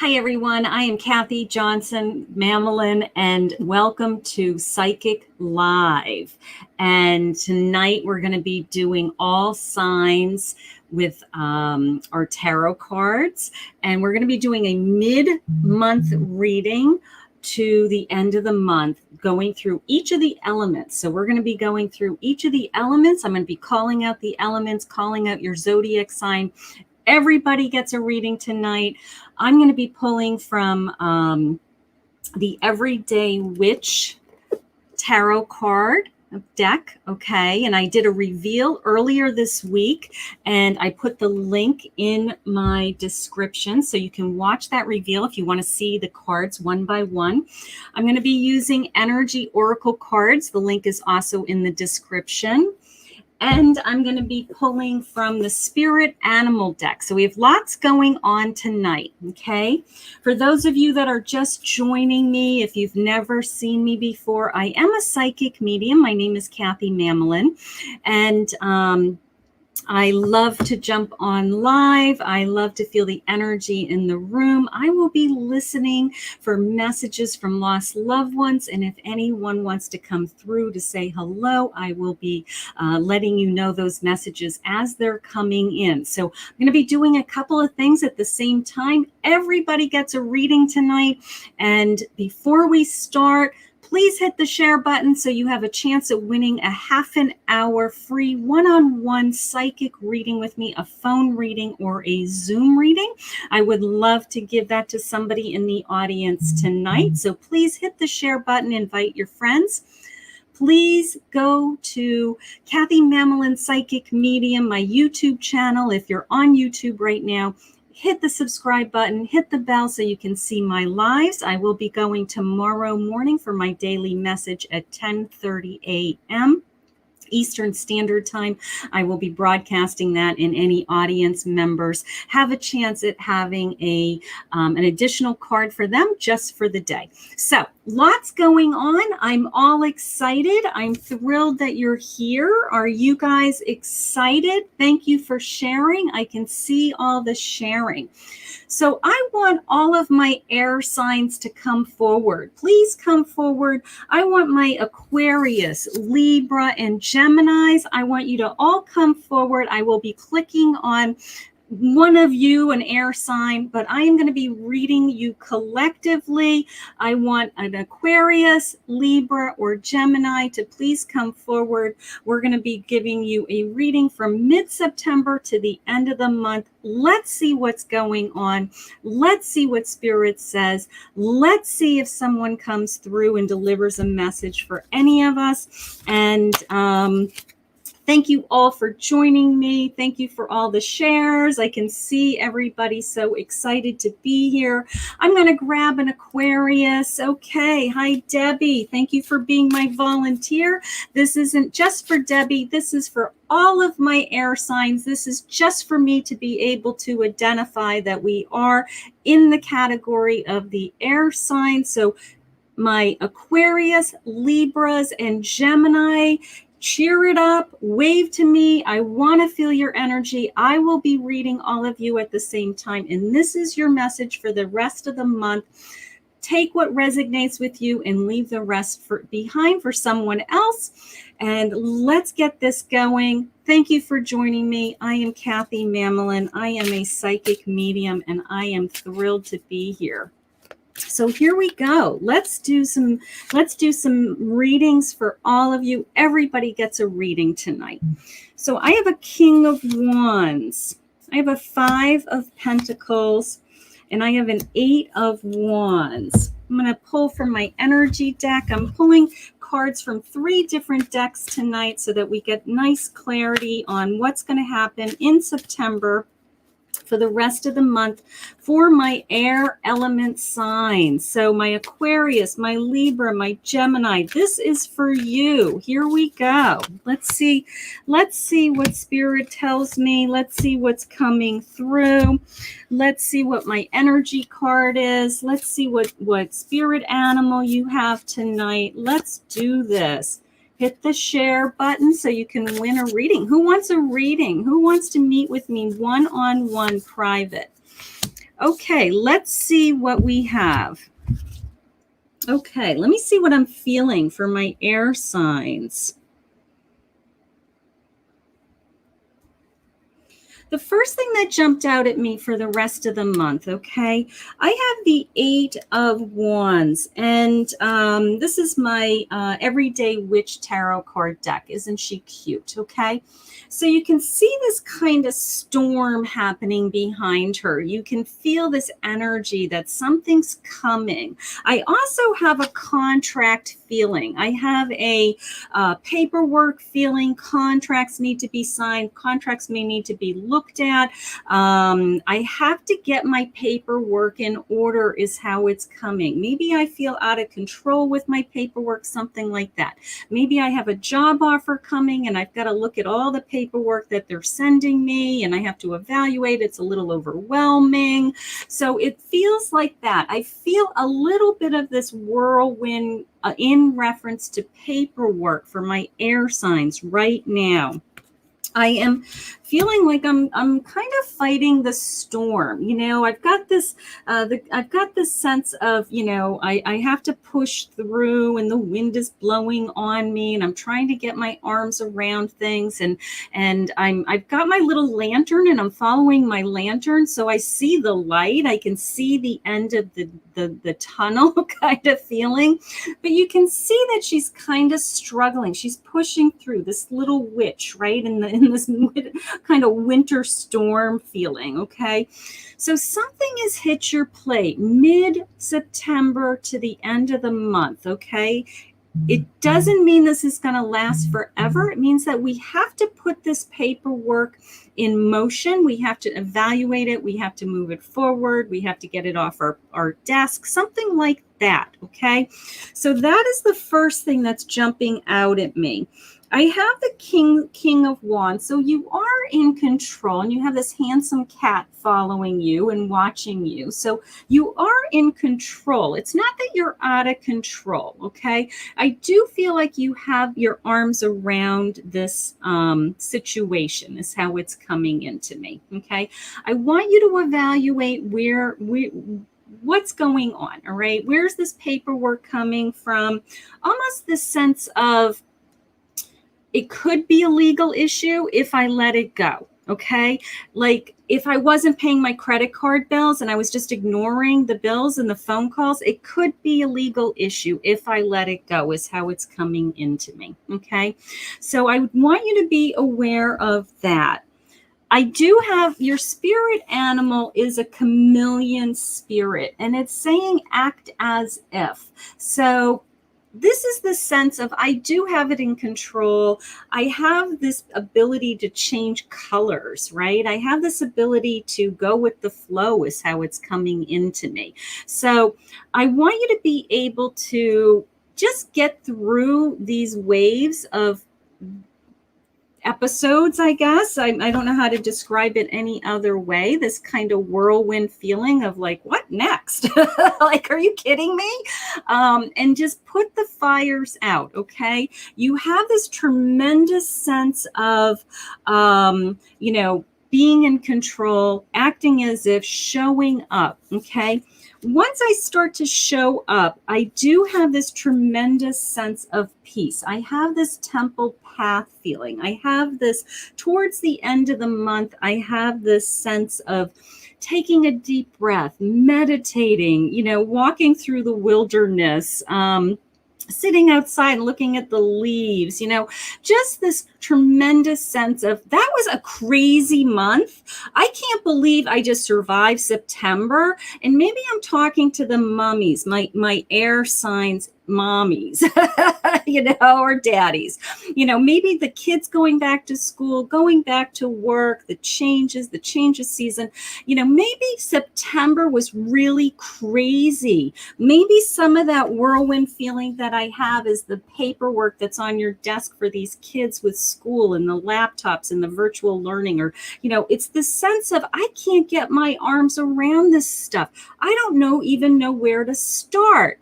Hi, everyone. I am Kathy Mamolen, and welcome to Psychic Live. And tonight we're going to be doing all signs with our tarot cards. And we're going to be doing a mid-month reading to the end of the month, going through each of the elements. So we're going to be going through each of the elements. I'm going to be calling out the elements, calling out your zodiac sign. Everybody gets a reading tonight. I'm going to be pulling from the Everyday Witch tarot card deck, okay? And I did a reveal earlier this week, and I put the link in my description so you can watch that reveal if you want to see the cards one by one. I'm going to be using Energy Oracle cards. The link is also in the description. And I'm going to be pulling from the Spirit Animal deck. So we have lots going on tonight, okay? For those of you that are just joining me, if you've never seen me before, I am a psychic medium. My name is Kathy Mamolen, and I love to jump on live. I love to feel the energy in the room. I will be listening for messages from lost loved ones. And if anyone wants to come through to say hello, I will be letting you know those messages as they're coming in. So I'm going to be doing a couple of things at the same time. Everybody gets a reading tonight. And before we start, please hit the share button so you have a chance at winning a half an hour free one-on-one psychic reading with me, a phone reading or a Zoom reading. I would love to give that to somebody in the audience tonight. So please hit the share button, invite your friends. Please go to Kathy Mamolen Psychic Medium, my YouTube channel. If you're on YouTube right now, hit the subscribe button, hit the bell so you can see my lives. I will be going tomorrow morning for my daily message at 10:30 a.m. Eastern Standard Time. I will be broadcasting that, and any audience members have a chance at having an additional card for them just for the day. So lots going on. I'm all excited. I'm thrilled that you're here. Are you guys excited? Thank you for sharing. I can see all the sharing. So I want all of my air signs to come forward. Please come forward. I want my Aquarius, Libra, and Geminis. I want you to all come forward. I will be clicking on one of you, an air sign, but I am going to be reading you collectively. I want an Aquarius, Libra, or Gemini to please come forward. We're going to be giving you a reading from mid-September to the end of the month. Let's see what's going on. Let's see what Spirit says. Let's see if someone comes through and delivers a message for any of us. And thank you all for joining me. Thank you for all the shares. I can see everybody so excited to be here. I'm going to grab an Aquarius. Okay. Hi, Debbie. Thank you for being my volunteer. This isn't just for Debbie. This is for all of my air signs. This is just for me to be able to identify that we are in the category of the air signs. So my Aquarius, Libras, and Gemini, cheer it up, wave to me. I want to feel your energy. I will be reading all of you at the same time. And this is your message for the rest of the month. Take what resonates with you and leave the rest behind for someone else. And let's get this going. Thank you for joining me. I am Kathy Mamolen. I am a psychic medium, and I am thrilled to be here. So here we go. Let's do some readings for all of you. Everybody gets a reading tonight. So I have a King of Wands. I have a 5 of Pentacles, and I have an 8 of Wands. I'm going to pull from my energy deck. I'm pulling cards from 3 different decks tonight so that we get nice clarity on what's going to happen in September for the rest of the month for my air element signs. So my Aquarius, my Libra, my Gemini, this is for you. Here we go. Let's see what Spirit tells me. Let's see what's coming through. Let's see what my energy card is. Let's see what spirit animal you have tonight. Let's do this. Hit the share button so you can win a reading. Who wants a reading? Who wants to meet with me one-on-one private? Okay, let's see what we have. Okay, let me see what I'm feeling for my air signs. The first thing that jumped out at me for the rest of the month, okay, I have the 8 of Wands, and this is my Everyday Witch Tarot card deck. Isn't she cute, okay? So you can see this kind of storm happening behind her. You can feel this energy that something's coming. I also have a contract feeling. I have a paperwork feeling. Contracts need to be signed. Contracts may need to be looked at. I have to get my paperwork in order is how it's coming. Maybe I feel out of control with my paperwork, something like that. Maybe I have a job offer coming and I've got to look at all the paperwork that they're sending me and I have to evaluate. It's a little overwhelming. So it feels like that. I feel a little bit of this whirlwind in reference to paperwork for my air signs right now. I am feeling like I'm kind of fighting the storm. You know, I've got this I've got this sense of, you know, I have to push through and the wind is blowing on me and I'm trying to get my arms around things and I've got my little lantern and I'm following my lantern, so I see the light. I can see the end of the tunnel kind of feeling, but you can see that she's kind of struggling. She's pushing through, this little witch, right? In this kind of winter storm feeling, okay? So something has hit your plate mid-September to the end of the month, okay? It doesn't mean this is going to last forever. It means that we have to put this paperwork in motion. We have to evaluate it. We have to move it forward. We have to get it off our desk, something like that, okay? So that is the first thing that's jumping out at me. I have the King of Wands. So you are in control and you have this handsome cat following you and watching you. So you are in control. It's not that you're out of control, okay? I do feel like you have your arms around this situation is how it's coming into me, okay? I want you to evaluate what's going on, all right? Where's this paperwork coming from? Almost this sense of, it could be a legal issue if I let it go, okay? Like if I wasn't paying my credit card bills and I was just ignoring the bills and the phone calls, it could be a legal issue if I let it go is how it's coming into me, okay? So I want you to be aware of that. I do have your spirit animal is a chameleon spirit, and it's saying act as if. So this is the sense of I do have it in control. I have this ability to change colors, right? I have this ability to go with the flow is how it's coming into me. So I want you to be able to just get through these waves of episodes, I guess. I don't know how to describe it any other way. This kind of whirlwind feeling of like, what next? Like, are you kidding me? And just put the fires out, okay? You have this tremendous sense of, you know, being in control, acting as if, showing up, okay? Once I start to show up, I do have this tremendous sense of peace. I have this temple path feeling. I have this towards the end of the month. I have this sense of taking a deep breath, meditating, you know, walking through the wilderness, sitting outside looking at the leaves, you know, just this tremendous sense of that was a crazy month. I can't believe I just survived September. And maybe I'm talking to the mummies, my air signs mommies, you know, or daddies, you know, maybe the kids going back to school, going back to work, the changes season, you know, maybe September was really crazy. Maybe some of that whirlwind feeling that I have is the paperwork that's on your desk for these kids with school and the laptops and the virtual learning, or, you know, it's the sense of I can't get my arms around this stuff. I don't even know where to start.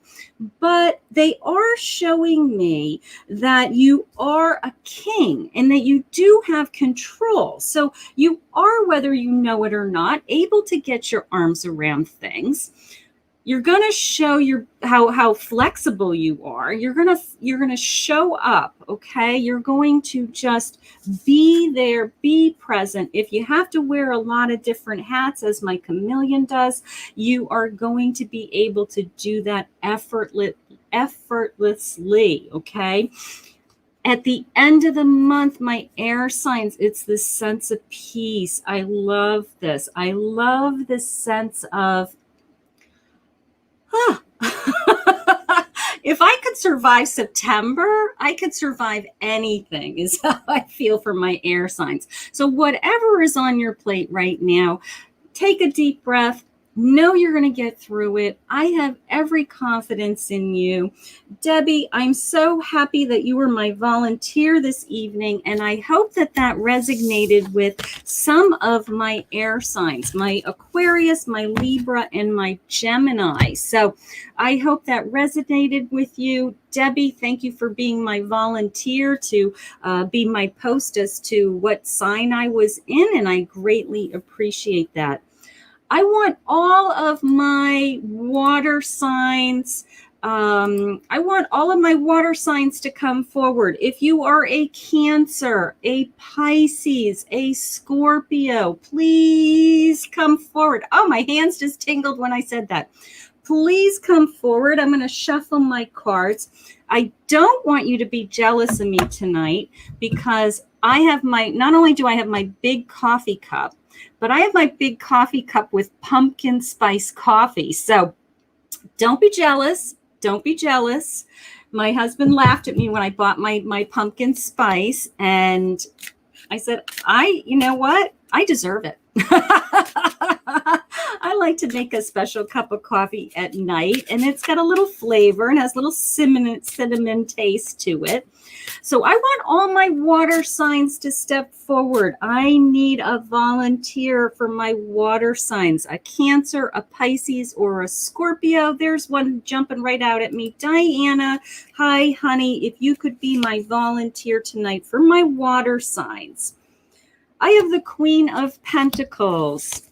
but they are showing me that you are a king and that you do have control. So you are, whether you know it or not, able to get your arms around things. You're going to show your how flexible you are. You're going to show up, okay? You're going to just be there, be present. If you have to wear a lot of different hats, as my chameleon does, you are going to be able to do that effortlessly, okay? At the end of the month, my air signs, it's this sense of peace. I love this. I love this sense of, if I could survive September, I could survive anything, is how I feel for my air signs. So whatever is on your plate right now, take a deep breath. Know you're going to get through it. I have every confidence in you. Debbie, I'm so happy that you were my volunteer this evening, and I hope that that resonated with some of my air signs, my Aquarius, my Libra, and my Gemini. So I hope that resonated with you. Debbie, thank you for being my volunteer to be my post as to what sign I was in, and I greatly appreciate that. I want all of my water signs. I want all of my water signs to come forward. If you are a Cancer, a Pisces, a Scorpio, please come forward. Oh, my hands just tingled when I said that. Please come forward. I'm going to shuffle my cards. I don't want you to be jealous of me tonight, because I have not only do I have my big coffee cup, but I have my big coffee cup with pumpkin spice coffee. So don't be jealous. Don't be jealous. My husband laughed at me when I bought my pumpkin spice, and I said, you know what? I deserve it. I like to make a special cup of coffee at night, and it's got a little flavor and has a little cinnamon taste to it. So I want all my water signs to step forward. I need a volunteer for my water signs, a Cancer, a Pisces, or a Scorpio. There's one jumping right out at me. Diana, hi, honey. If you could be my volunteer tonight for my water signs. I have the Queen of Pentacles.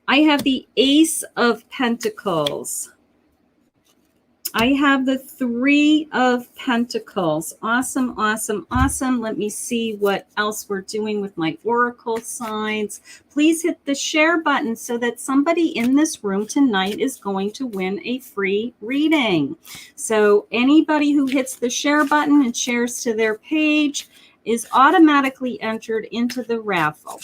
I have the Ace of Pentacles. I have the Three of Pentacles. Awesome, awesome, awesome. Let me see what else we're doing with my oracle signs. Please hit the share button so that somebody in this room tonight is going to win a free reading. So anybody who hits the share button and shares to their page is automatically entered into the raffle.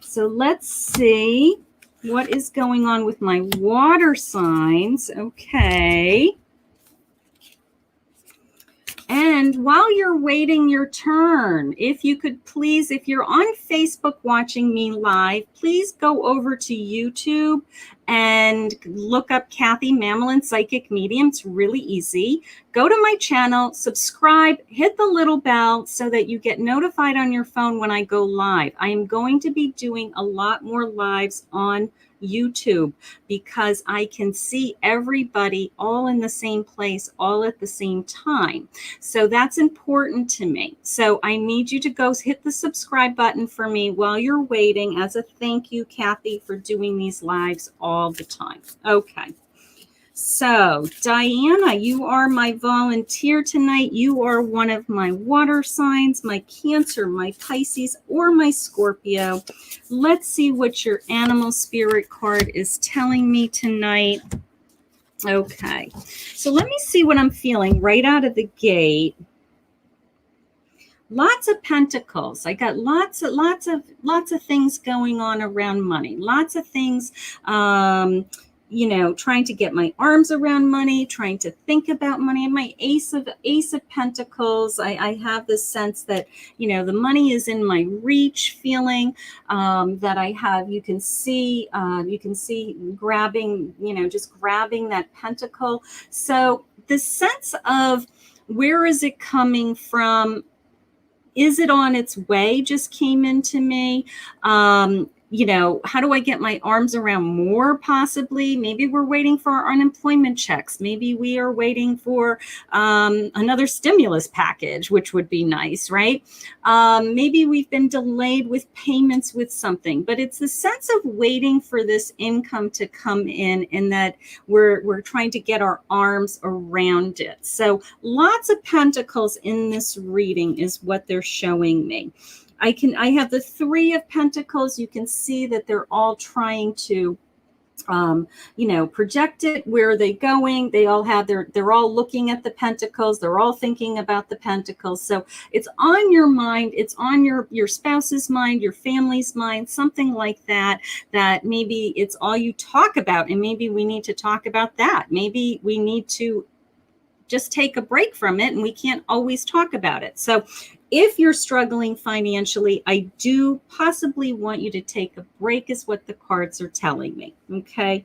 So let's see what is going on with my water signs. Okay. And while you're waiting your turn, if you could please, if you're on Facebook watching me live, please go over to YouTube and look up Kathy Mamolen, Psychic Medium. It's really easy. Go to my channel, subscribe, hit the little bell so that you get notified on your phone when I go live. I am going to be doing a lot more lives on YouTube because I can see everybody all in the same place, all at the same time. So that's important to me. So I need you to go hit the subscribe button for me while you're waiting as a thank you, Kathy, for doing these lives all the time. Okay. So, Diana, you are my volunteer tonight. You are one of my water signs, my Cancer, my Pisces, or my Scorpio. Let's see what your animal spirit card is telling me tonight. Okay, so let me see what I'm feeling right out of the gate. Lots of pentacles. I got lots of things going on around money. Lots of things, you know, trying to get my arms around money, trying to think about money. And my Ace of Pentacles, I have this sense that, you know, the money is in my reach feeling that I have. You can see grabbing, you know, just grabbing that pentacle. So the sense of where is it coming from? Is it on its way? Just came into me. how do I get my arms around more? Possibly, maybe we're waiting for our unemployment checks. Maybe we are waiting for another stimulus package, which would be nice, right? Maybe we've been delayed with payments with something, but it's the sense of waiting for this income to come in, and that we're trying to get our arms around it. So lots of pentacles in this reading is what they're showing me. I have the Three of Pentacles. You can see that they're all trying to, project it. Where are they going? They all have they're all looking at the pentacles. They're all thinking about the pentacles. So it's on your mind. It's on your spouse's mind, your family's mind, something like that, that maybe it's all you talk about. And maybe we need to talk about that. Maybe we need to just take a break from it, and we can't always talk about it. So if you're struggling financially, I do possibly want you to take a break, is what the cards are telling me. Okay.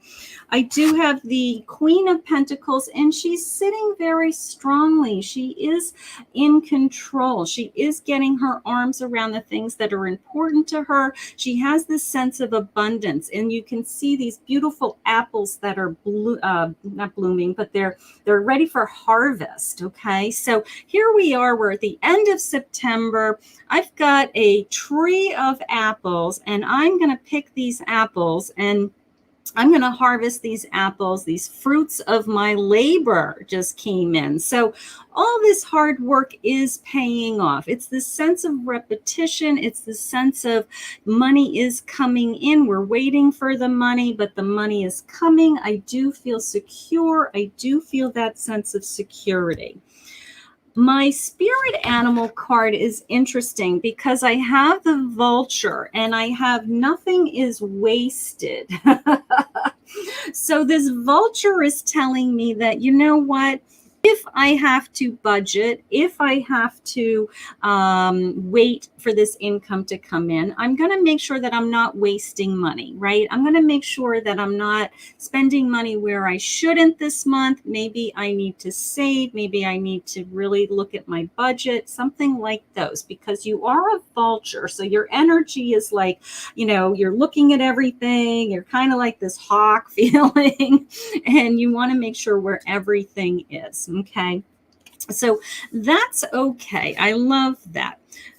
I do have the Queen of Pentacles, and she's sitting very strongly. She is in control. She is getting her arms around the things that are important to her. She has this sense of abundance, and you can see these beautiful apples that are not blooming, but they're ready for harvest. Okay. So here we are. We're at the end of September. I've got a tree of apples, and I'm going to pick these apples, and I'm going to harvest these apples. These fruits of my labor just came in. So all this hard work is paying off. It's the sense of repetition. It's the sense of money is coming in. We're waiting for the money, but the money is coming. I do feel secure. I do feel that sense of security. My spirit animal card is interesting because I have the vulture, and I have nothing is wasted. So this vulture is telling me that, you know what? If I have to budget, if I have to wait for this income to come in, I'm going to make sure that I'm not wasting money, right? I'm going to make sure that I'm not spending money where I shouldn't this month. Maybe I need to save. Maybe I need to really look at my budget, something like those, because you are a vulture. So your energy is like, you're looking at everything. You're kind of like this hawk feeling, and you want to make sure where everything is. Okay. So that's okay. I love that.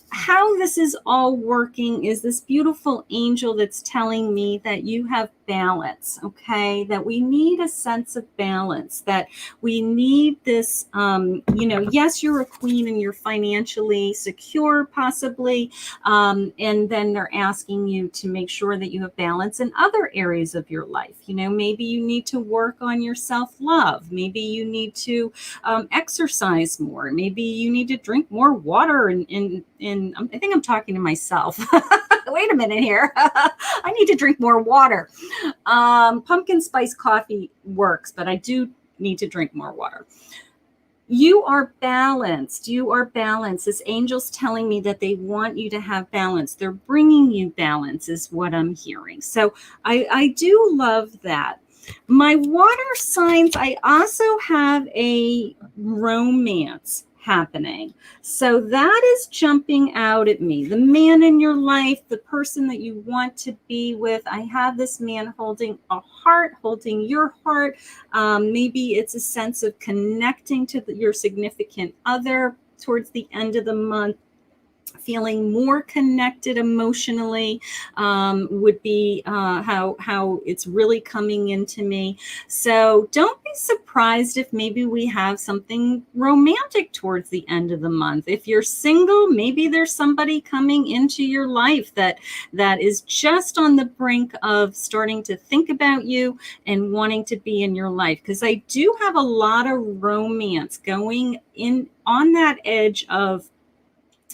How this is all working is this beautiful angel that's telling me that you have balance, okay? That we need a sense of balance, that we need this, yes, you're a queen and you're financially secure, possibly, and then they're asking you to make sure that you have balance in other areas of your life. Maybe you need to work on your self-love. Maybe you need to exercise more. Maybe you need to drink more water, and I think I'm talking to myself. Wait a minute here. I need to drink more water. Pumpkin spice coffee works, but I do need to drink more water. You are balanced. You are balanced. This angel's telling me that they want you to have balance. They're bringing you balance is what I'm hearing. So I do love that. My water signs, I also have a romance happening. So that is jumping out at me. The man in your life, the person that you want to be with. I have this man holding a heart, holding your heart. Maybe it's a sense of connecting to your significant other towards the end of the month. Feeling more connected emotionally would be how it's really coming into me. So don't be surprised if maybe we have something romantic towards the end of the month. If you're single, maybe there's somebody coming into your life that is just on the brink of starting to think about you and wanting to be in your life. Because I do have a lot of romance going in on that edge of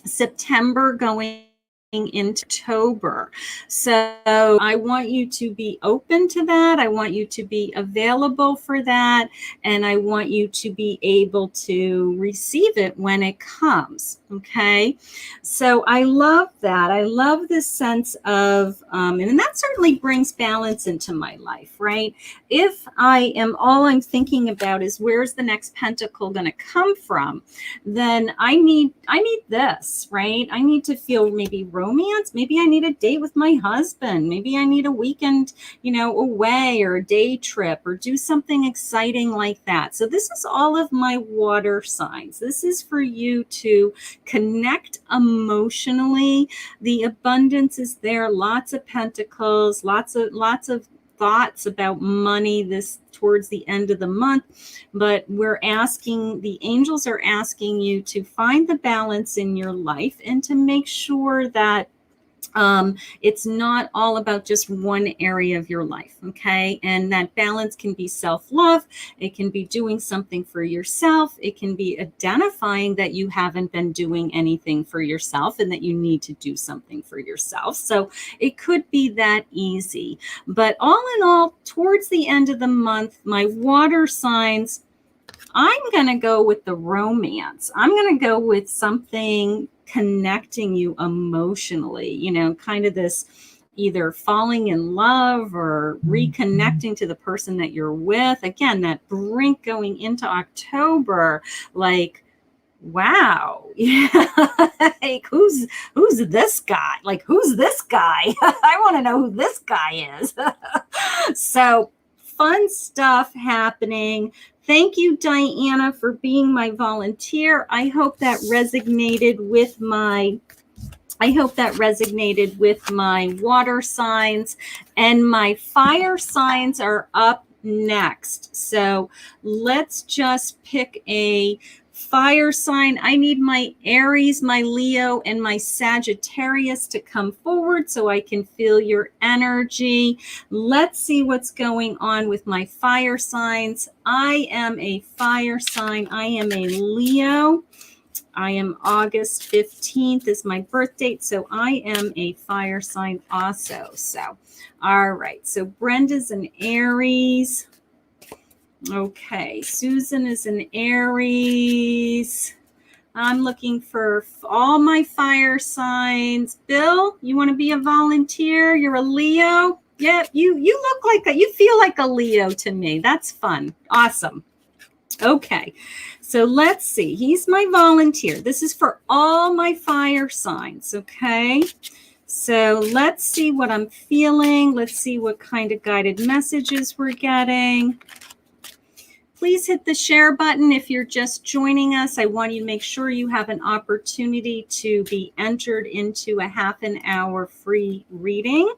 September going into October. So I want you to be open to that. I want you to be available for that. And I want you to be able to receive it when it comes. Okay. So I love that. I love this sense of, and that certainly brings balance into my life, right? If all I'm thinking about is where's the next pentacle going to come from, then I need this, right? I need to feel maybe romance. Maybe I need a date with my husband. Maybe I need a weekend, away, or a day trip, or do something exciting like that. So this is all of my water signs. This is for you to connect emotionally. The abundance is there, lots of pentacles, lots of thoughts about money this towards the end of the month. But the angels are asking you to find the balance in your life and to make sure that it's not all about just one area of your life, okay? And that balance can be self-love. It can be doing something for yourself. It can be identifying that you haven't been doing anything for yourself and that you need to do something for yourself. So it could be that easy. But all in all, towards the end of the month, my water signs, I'm going to go with the romance. I'm going to go with something connecting you emotionally, kind of this either falling in love or reconnecting to the person that you're with. Again, that brink going into October, like, wow, like who's this guy? Like, who's this guy? I want to know who this guy is. So fun stuff happening. Thank you, Diana, for being my volunteer. I hope that resonated with my water signs, and my fire signs are up next. So let's just pick a fire sign. I need my Aries, my Leo, and my Sagittarius to come forward so I can feel your energy. Let's see what's going on with my fire signs. I am a fire sign. I am a Leo. I am August 15th is my birth date, so I am a fire sign also. So, all right. So Brenda's an Aries. Okay, Susan is an Aries. I'm looking for all my fire signs. Bill, you want to be a volunteer? You're a Leo? Yeah, you look like that. You feel like a Leo to me. That's fun. Awesome. Okay, so let's see. He's my volunteer. This is for all my fire signs, okay? So let's see what I'm feeling. Let's see what kind of guided messages we're getting. Please hit the share button if you're just joining us. I want you to make sure you have an opportunity to be entered into a half an hour free reading.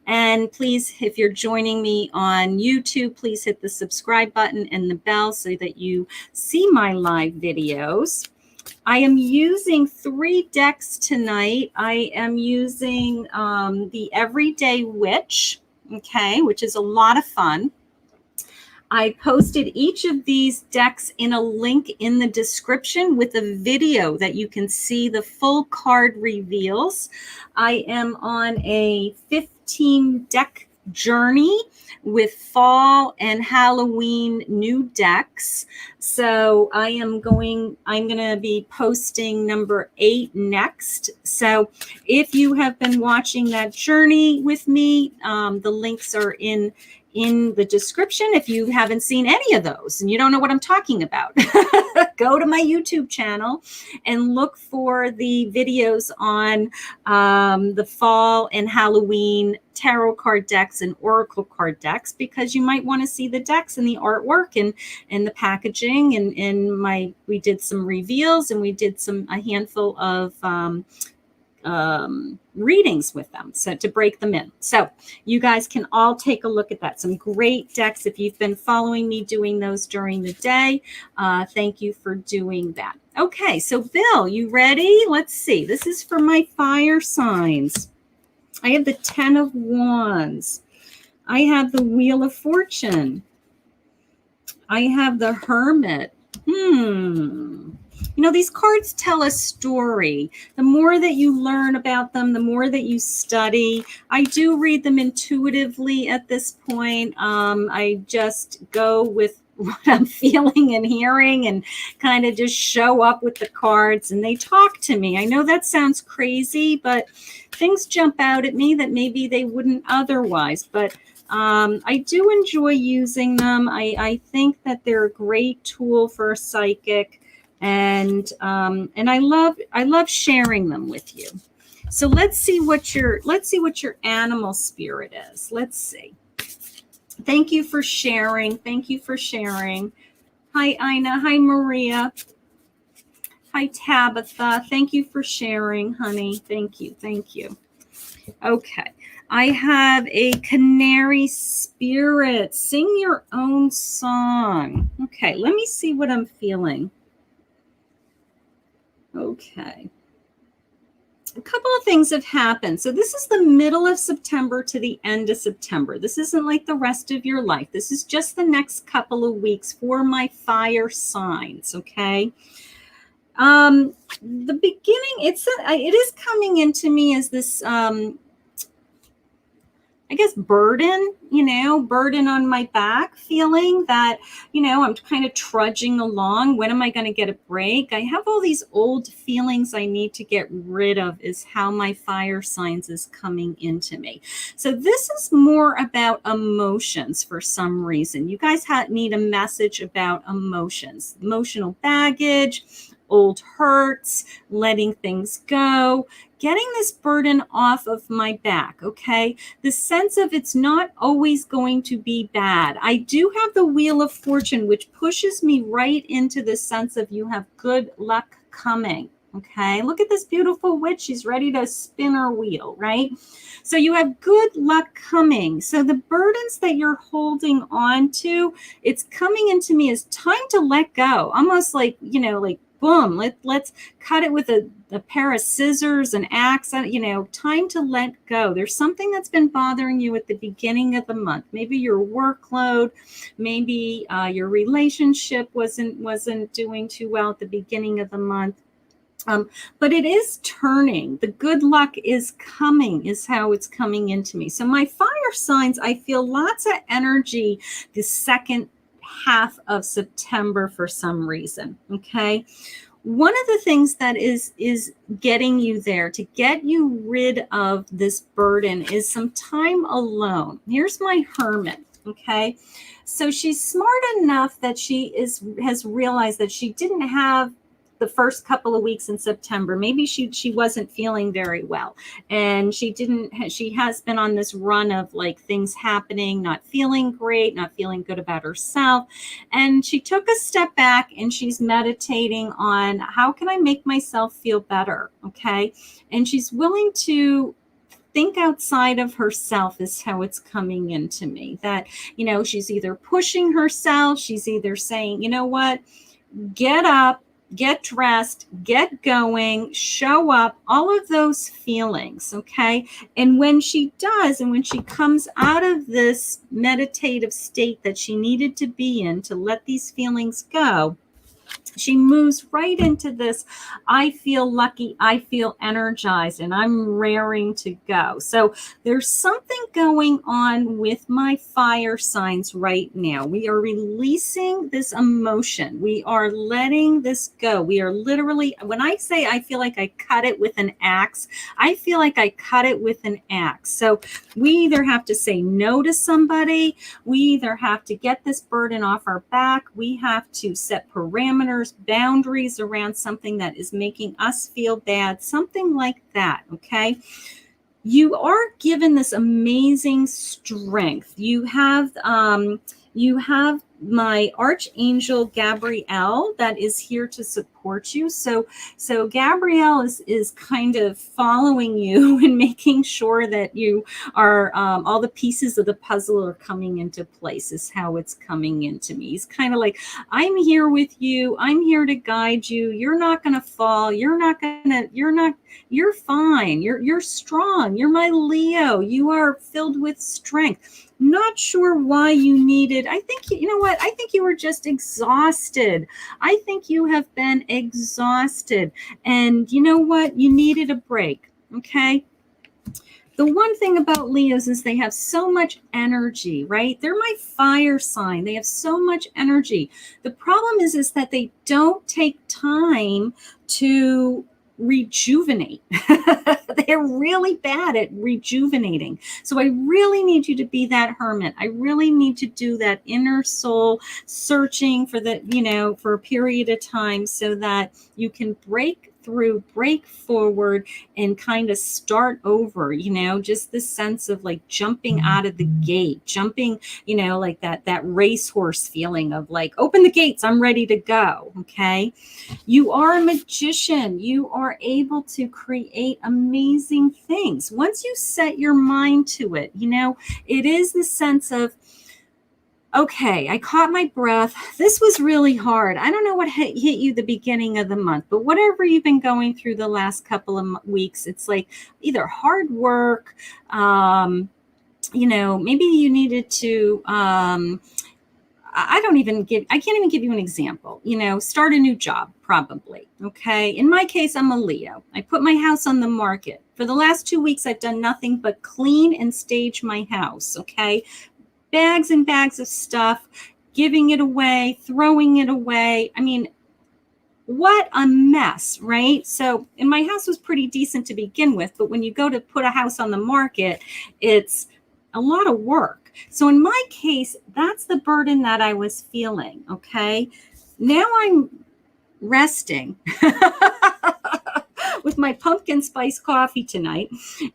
And please, if you're joining me on YouTube, please hit the subscribe button and the bell so that you see my live videos. I am using 3 decks tonight. I am using the Everyday Witch, okay, which is a lot of fun. I posted each of these decks in a link in the description with a video that you can see the full card reveals. I am on a 15 deck journey with fall and Halloween new decks. So I'm going to be posting number 8 next. So if you have been watching that journey with me, the links are in the description. If you haven't seen any of those and you don't know what I'm talking about, go to my YouTube channel and look for the videos on the fall and Halloween tarot card decks and oracle card decks, because you might want to see the decks and the artwork and the packaging, and we did some reveals, and we did a handful of readings with them, so to break them in. So you guys can all take a look at that. Some great decks. If you've been following me doing those during the day, thank you for doing that. Okay, so Bill, you ready? Let's see. This is for my fire signs. I have the 10 of Wands. I have the Wheel of Fortune. I have the Hermit. These cards tell a story. The more that you learn about them, the more that you study. I do read them intuitively at this point. I just go with what I'm feeling and hearing and kind of just show up with the cards and they talk to me. I know that sounds crazy, but things jump out at me that maybe they wouldn't otherwise. But I do enjoy using them. I think that they're a great tool for a psychic. And I love sharing them with you. So let's see what your animal spirit is. Let's see. Thank you for sharing. Thank you for sharing. Hi, Ina. Hi, Maria. Hi, Tabitha. Thank you for sharing, honey. Thank you. Thank you. Okay. I have a canary spirit. Sing your own song. Okay. Let me see what I'm feeling. Okay. A couple of things have happened. So this is the middle of September to the end of September. This isn't like the rest of your life. This is just the next couple of weeks for my fire signs. Okay. The beginning, it is coming into me as this, I guess, burden on my back, feeling that, I'm kind of trudging along. When am I going to get a break? I have all these old feelings I need to get rid of, is how my fire signs is coming into me. So this is more about emotions for some reason. You guys need a message about emotions, emotional baggage, old hurts, letting things go, getting this burden off of my back, okay? The sense of it's not always going to be bad. I do have the Wheel of Fortune, which pushes me right into the sense of you have good luck coming, okay? Look at this beautiful witch. She's ready to spin her wheel, right? So you have good luck coming. So the burdens that you're holding on to, it's coming into me as time to let go. Almost like, like, boom, let's cut it with a pair of scissors, an axe, time to let go. There's something that's been bothering you at the beginning of the month. Maybe your workload, maybe your relationship wasn't doing too well at the beginning of the month. But it is turning. The good luck is coming, is how it's coming into me. So my fire signs, I feel lots of energy the second half of September for some reason. Okay. One of the things that is getting you there, to get you rid of this burden, is some time alone. Here's my Hermit. Okay. So she's smart enough that she has realized that she didn't have the first couple of weeks in September. Maybe she wasn't feeling very well, and she has been on this run of like things happening, not feeling great, not feeling good about herself. And she took a step back and she's meditating on, how can I make myself feel better? Okay. And she's willing to think outside of herself, is how it's coming into me. That, she's either pushing herself, she's either saying, you know what, get up, get dressed, get going, show up, all of those feelings, okay? And when she does, and when she comes out of this meditative state that she needed to be in to let these feelings go, she moves right into this, I feel lucky, I feel energized, and I'm raring to go. So there's something going on with my fire signs right now. We are releasing this emotion. We are letting this go. We are literally, when I say I feel like I cut it with an axe, I feel like I cut it with an axe. So we either have to say no to somebody, we either have to get this burden off our back, we have to set parameters, boundaries around something that is making us feel bad, something like that, okay? You are given this amazing strength. You have my Archangel Gabrielle that is here to support you. So Gabrielle is kind of following you and making sure that you are, all the pieces of the puzzle are coming into place, is how it's coming into me. He's kind of like, I'm here with you. I'm here to guide you. You're not going to fall. You're fine. You're strong. You're my Leo. You are filled with strength. Not sure why you needed, I think, you know what? I think you were just exhausted. I think you have been exhausted. And you know what? You needed a break. Okay. The one thing about Leos is they have so much energy, right? They're my fire sign. They have so much energy. The problem is that they don't take time to rejuvenate. They're really bad at rejuvenating. So I really need you to be that hermit. I really need to do that inner soul searching for for a period of time, so that you can break through, break forward, and kind of start over, just this sense of like jumping out of the gate, jumping, like that racehorse feeling of like, open the gates, I'm ready to go. Okay. You are a magician. You are able to create amazing things. Once you set your mind to it, it is the sense of, okay, I caught my breath. This was really hard. I don't know what hit you the beginning of the month, but whatever you've been going through the last couple of weeks, it's like either hard work, maybe you needed to, I can't even give you an example, start a new job, probably. Okay. In my case, I'm a Leo. I put my house on the market. For the last 2 weeks, I've done nothing but clean and stage my house. Okay. Bags and bags of stuff, giving it away, throwing it away. I mean, what a mess, right? So, and my house was pretty decent to begin with, but when you go to put a house on the market, it's a lot of work. So in my case, that's the burden that I was feeling, okay? Now I'm resting with my pumpkin spice coffee tonight,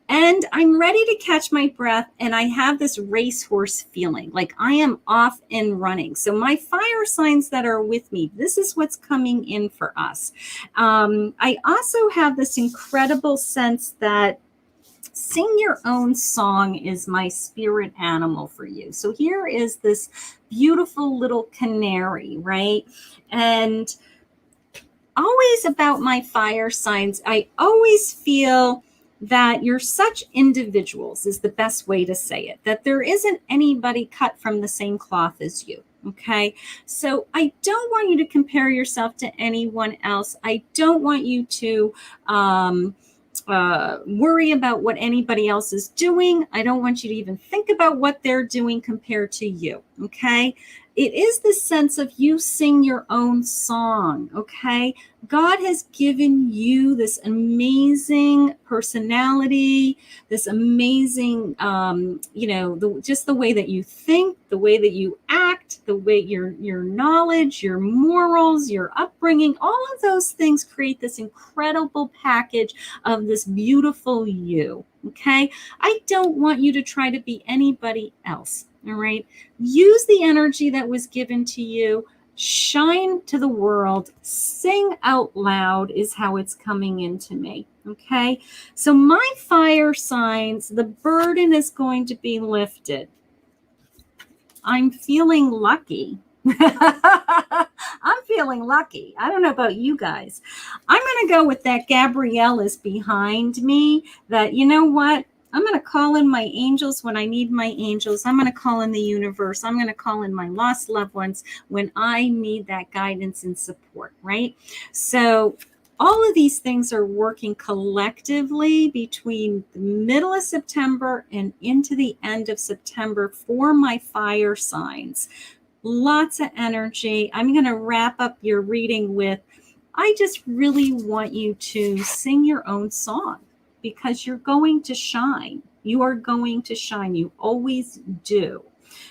and I'm ready to catch my breath, and I have this racehorse feeling, like I am off and running. So my fire signs that are with me, this is what's coming in for us. I also have this incredible sense that sing your own song is my spirit animal for you. So here is this beautiful little canary, right? And always about my fire signs, I always feel that you're such individuals is the best way to say it, that there isn't anybody cut from the same cloth as you. Okay. So I don't want you to compare yourself to anyone else. I don't want you to, worry about what anybody else is doing. I don't want you to even think about what they're doing compared to you. Okay. It is the sense of you sing your own song. Okay. God has given you this amazing personality, this amazing, just the way that you think, the way that you act, the way your knowledge, your morals, your upbringing, all of those things create this incredible package of this beautiful you. Okay. I don't want you to try to be anybody else. All right. Use the energy that was given to you. Shine to the world. Sing out loud is how it's coming into me. Okay. So my fire signs, the burden is going to be lifted. I'm feeling lucky. I'm feeling lucky. I don't know about you guys. I'm going to go with that Gabrielle is behind me, that, you know what? I'm going to call in my angels when I need my angels. I'm going to call in the universe. I'm going to call in my lost loved ones when I need that guidance and support, right? So all of these things are working collectively between the middle of September and into the end of September for my fire signs. Lots of energy. I'm going to wrap up your reading with, I just really want you to sing your own song, because you're going to shine. You are going to shine. You always do.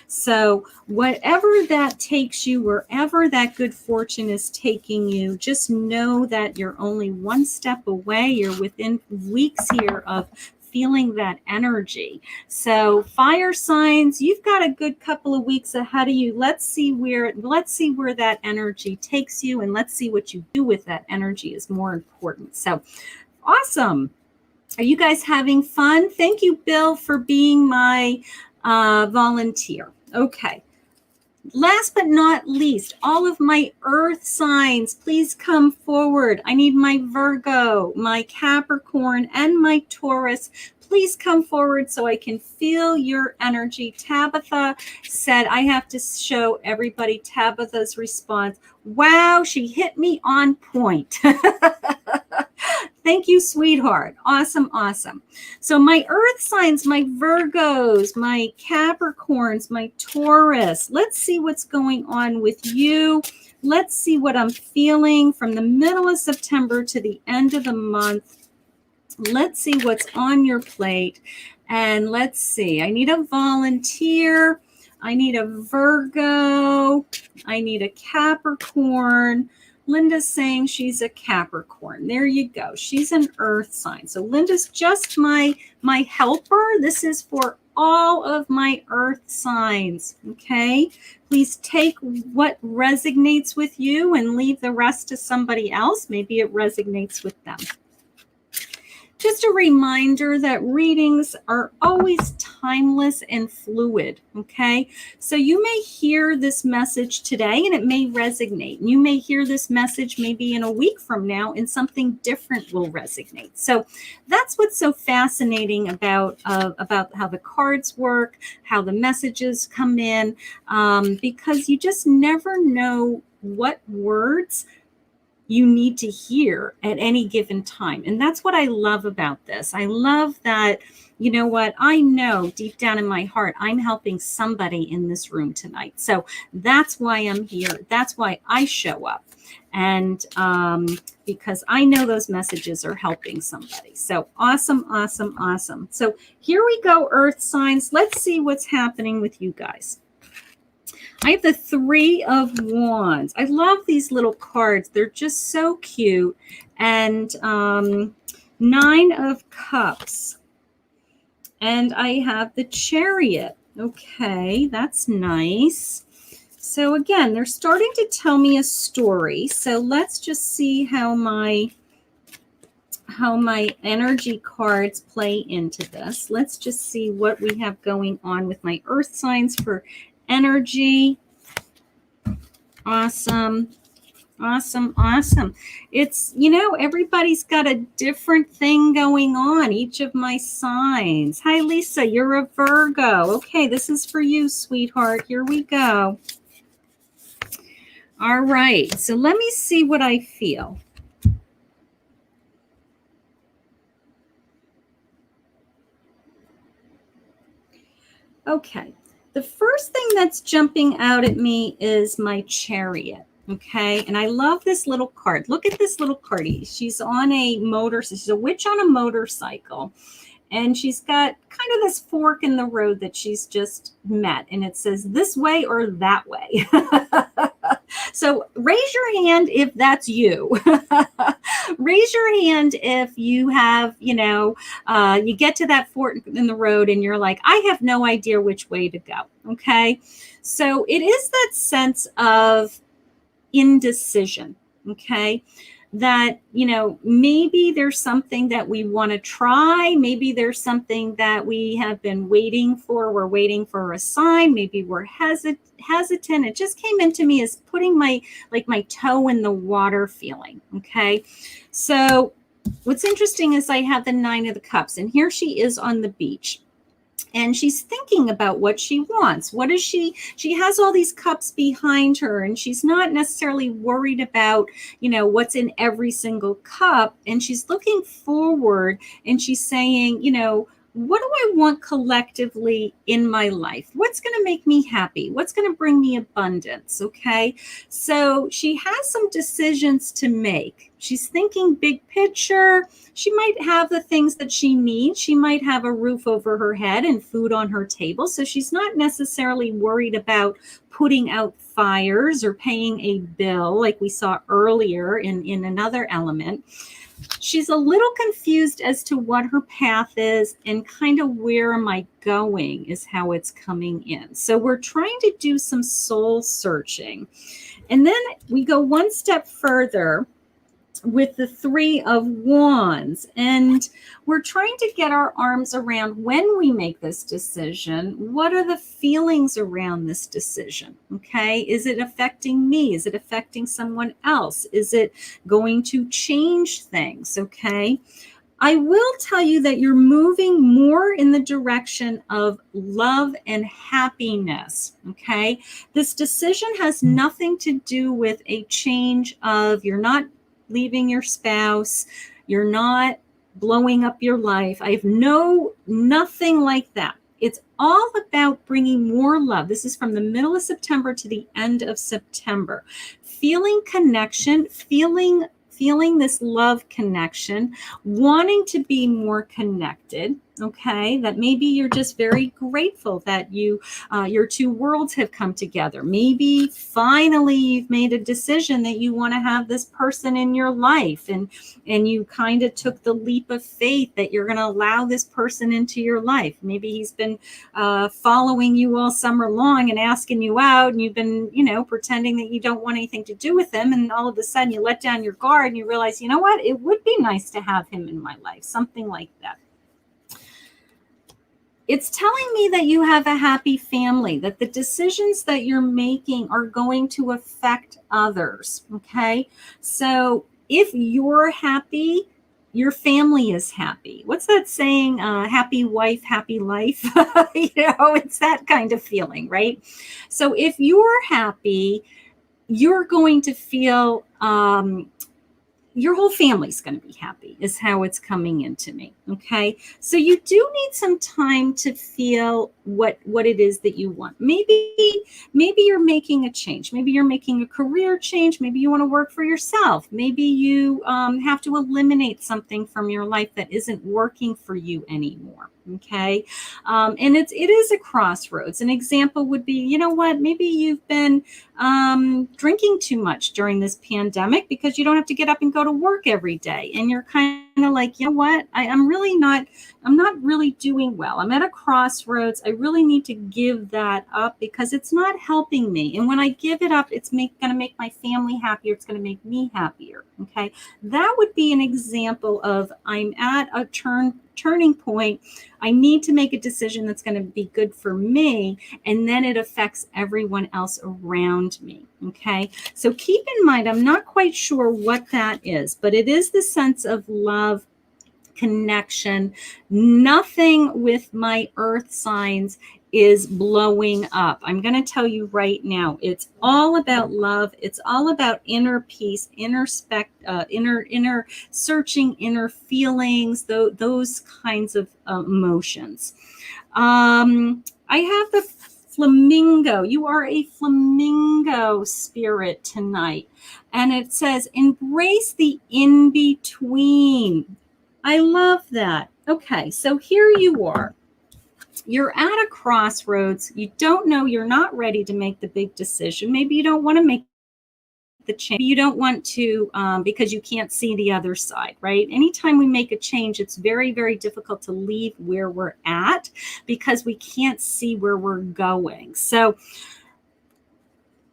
So whatever that takes you, wherever that good fortune is taking you, just know that you're only one step away. You're within weeks here of feeling that energy. So fire signs, you've got a good couple of weeks ahead of you. Let's see where that energy takes you, and let's see what you do with that energy is more important. So awesome. Are you guys having fun? Thank you, Bill, for being my volunteer. Okay. Last but not least, all of my earth signs, please come forward. I need my Virgo, my Capricorn, and my Taurus. Please come forward so I can feel your energy. Tabitha said I have to show everybody Tabitha's response. Wow, she hit me on point. Thank you, sweetheart. Awesome, awesome. So my earth signs, my Virgos, my Capricorns, my Taurus. Let's see what's going on with you. Let's see what I'm feeling from the middle of September to the end of the month. Let's see what's on your plate. And let's see. I need a volunteer. I need a Virgo. I need a Capricorn. Linda's saying she's a Capricorn. There you go. She's an earth sign. So Linda's just my helper. This is for all of my earth signs. Okay. Please take what resonates with you and leave the rest to somebody else. Maybe it resonates with them. Just a reminder that readings are always timeless and fluid, okay? So you may hear this message today and it may resonate. You may hear this message maybe in a week from now and something different will resonate. So that's what's so fascinating about how the cards work, how the messages come in, because you just never know what words you need to hear at any given time. And that's what I love about this. I love that, you know what, I know deep down in my heart, I'm helping somebody in this room tonight. So that's why I'm here. That's why I show up. And because I know those messages are helping somebody. So awesome, awesome, awesome. So here we go, earth signs. Let's see what's happening with you guys. I have the 3 of Wands. I love these little cards. They're just so cute. And 9 of Cups. And I have the Chariot. Okay, that's nice. So again, they're starting to tell me a story. So let's just see how my energy cards play into this. Let's just see what we have going on with my earth signs for energy. Awesome. Awesome. Awesome. It's, you know, everybody's got a different thing going on, each of my signs. Hi, Lisa, you're a Virgo. Okay, this is for you, sweetheart. Here we go. All right. So let me see what I feel. Okay. The first thing that's jumping out at me is my Chariot. Okay. And I love this little card. Look at this little card. She's on a she's a witch on a motorcycle. And she's got kind of this fork in the road that she's just met. And it says this way or that way. So raise your hand if that's you. Raise your hand if you have, you know, you get to that fork in the road and you're like, I have no idea which way to go. Okay. So it is that sense of indecision. Okay. That, you know, maybe there's something that we want to try. Maybe there's something that we have been waiting for. We're waiting for a sign. Maybe we're hesitant. It just came into me as putting my toe in the water feeling. Okay. So what's interesting is I have the 9 of the Cups and here she is on the beach. And she's thinking about what she wants. What is she has all these cups behind her and she's not necessarily worried about, you know, what's in every single cup. And she's looking forward and she's saying, you know, what do I want collectively in my life? What's going to make me happy? What's going to bring me abundance? Okay. So she has some decisions to make. She's thinking big picture. She might have the things that she needs. She might have a roof over her head and food on her table. So she's not necessarily worried about putting out fires or paying a bill like we saw earlier in another element. She's a little confused as to what her path is and kind of where am I going is how it's coming in. So we're trying to do some soul searching. And then we go one step further with the 3 of Wands. And we're trying to get our arms around when we make this decision. What are the feelings around this decision? Okay. Is it affecting me? Is it affecting someone else? Is it going to change things? Okay. I will tell you that you're moving more in the direction of love and happiness. Okay. This decision has nothing to do with a change of you're not leaving your spouse, you're not blowing up your life. I have nothing like that. It's all about bringing more love. This is from the middle of September to the end of September. Feeling connection, feeling this love connection, wanting to be more connected. Okay, that maybe you're just very grateful that your two worlds have come together. Maybe finally you've made a decision that you want to have this person in your life, and you kind of took the leap of faith that you're going to allow this person into your life. Maybe he's been following you all summer long and asking you out, and you've been, pretending that you don't want anything to do with him, and all of a sudden you let down your guard and you realize, you know what, it would be nice to have him in my life, something like that. It's telling me that you have a happy family, that the decisions that you're making are going to affect others. Okay. So if you're happy, your family is happy. What's that saying? Happy wife, happy life. It's that kind of feeling, right? So if you're happy, you're going to feel, your whole family's going to be happy, is how it's coming into me. Okay. So you do need some time to feel what it is that you want. Maybe you're making a change. Maybe you're making a career change. Maybe you want to work for yourself. Maybe you have to eliminate something from your life that isn't working for you anymore. Okay. And it is a crossroads. An example would be, you know what, maybe you've been drinking too much during this pandemic because you don't have to get up and go to work every day. And you're kind of like, you know what, I'm not really doing well. I'm at a crossroads. I really need to give that up because it's not helping me. And when I give it up, it's going to make my family happier. It's going to make me happier. Okay. That would be an example of I'm at a turning point. I need to make a decision that's going to be good for me, and then it affects everyone else around me. Okay. So keep in mind, I'm not quite sure what that is, but it is the sense of love, connection. Nothing with my earth signs is blowing up. I'm going to tell you right now, it's all about love. It's all about inner peace, inner searching, inner feelings, those kinds of emotions. I have the flamingo. You are a flamingo spirit tonight. And it says, embrace the in-between. I love that. Okay, so here you are. You're at a crossroads. You don't know, you're not ready to make the big decision. Maybe you don't want to make the change. You don't want to because you can't see the other side, right? Anytime we make a change, it's very, very difficult to leave where we're at because we can't see where we're going. So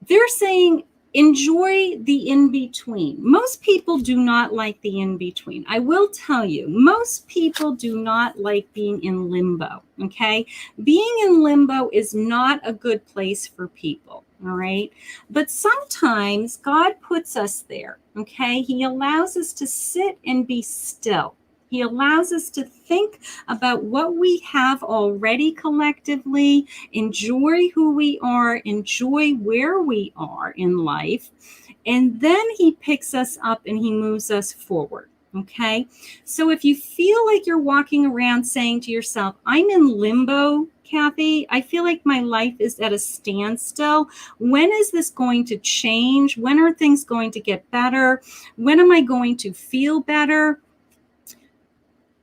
they're saying, enjoy the in-between. Most people do not like the in-between. I will tell you, most people do not like being in limbo, okay? Being in limbo is not a good place for people, all right? But sometimes God puts us there, okay? He allows us to sit and be still. He allows us to think about what we have already collectively, enjoy who we are, enjoy where we are in life, and then he picks us up and he moves us forward. Okay. So if you feel like you're walking around saying to yourself, I'm in limbo, Kathy, I feel like my life is at a standstill. When is this going to change? When are things going to get better? When am I going to feel better?